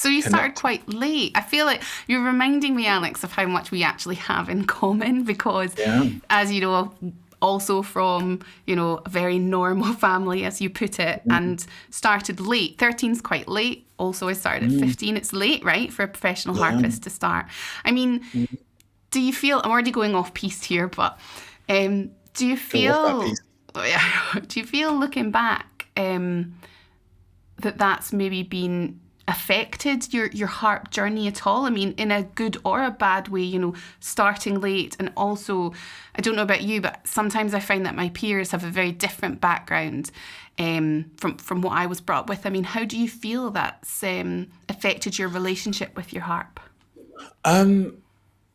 So you started connected. quite late. I feel like you're reminding me, Alex, of how much we actually have in common because, Yeah. as you know, also from, a very normal family, as you put it, Mm, and started late. 13's quite late. Also, I started at mm, 15. It's late, right, for a professional yeah. harpist to start. I mean, Mm. do you feel, I'm already going off piste here, but do you Go off that piece. feel, do you feel looking back, that that's maybe been affected your harp journey at all? I mean, in a good or a bad way, starting late, and also, I don't know about you, but sometimes I find that my peers have a very different background from what I was brought up with. I mean, how do you feel that's affected your relationship with your harp?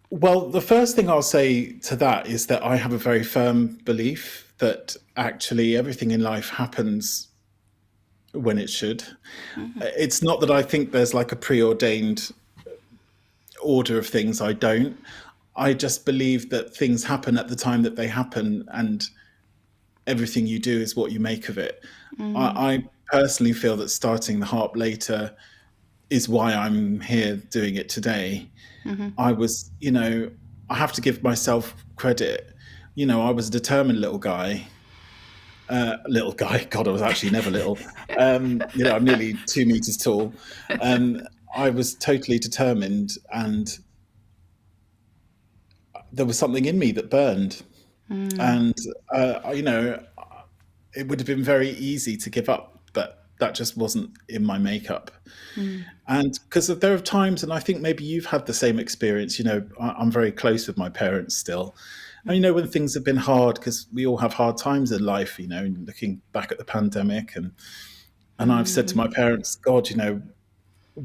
Well, the first thing I'll say to that is that I have a very firm belief that actually everything in life happens when it should. It's not that I think there's like a preordained order of things. I don't. I just believe that things happen at the time that they happen, and everything you do is what you make of it. I personally feel that starting the harp later is why I'm here doing it today. I was, I have to give myself credit. I was a determined little guy. Little guy, God, I was actually never little. I'm nearly 2 meters tall. I was totally determined, and there was something in me that burned. And, it would have been very easy to give up, but that just wasn't in my makeup. And because there are times, and I think maybe you've had the same experience, I'm very close with my parents still. And, when things have been hard, because we all have hard times in life, looking back at the pandemic. And I've said to my parents, God,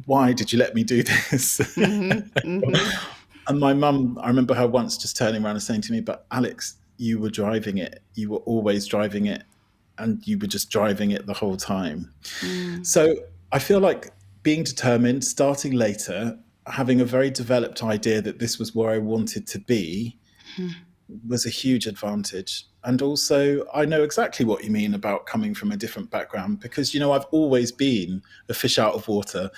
why did you let me do this? And my mum, I remember her once just turning around and saying to me, but Alex, you were driving it. You were always driving it. And you were just driving it the whole time. So I feel like being determined, starting later, having a very developed idea that this was where I wanted to be was a huge advantage. And also, I know exactly what you mean about coming from a different background because, I've always been a fish out of water.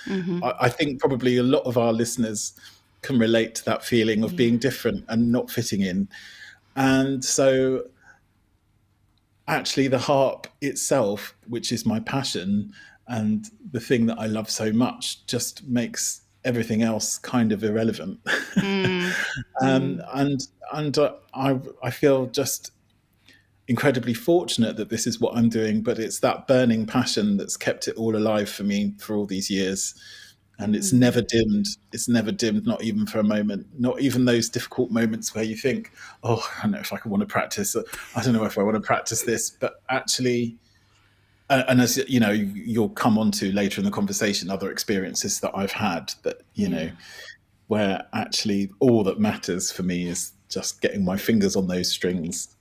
I think probably a lot of our listeners can relate to that feeling of Yeah. being different and not fitting in. And so actually the harp itself, which is my passion and the thing that I love so much, just makes everything else kind of irrelevant. Mm, um, mm, and and I feel just incredibly fortunate that this is what I'm doing, but it's that burning passion that's kept it all alive for me for all these years. And it's never dimmed. It's never dimmed, not even for a moment. Not even those difficult moments where you think, "Oh, I don't know if I want to practice. I don't know if I want to practice this." But actually, and as you know, you'll come on to later in the conversation, other experiences that I've had that yeah. where actually all that matters for me is just getting my fingers on those strings.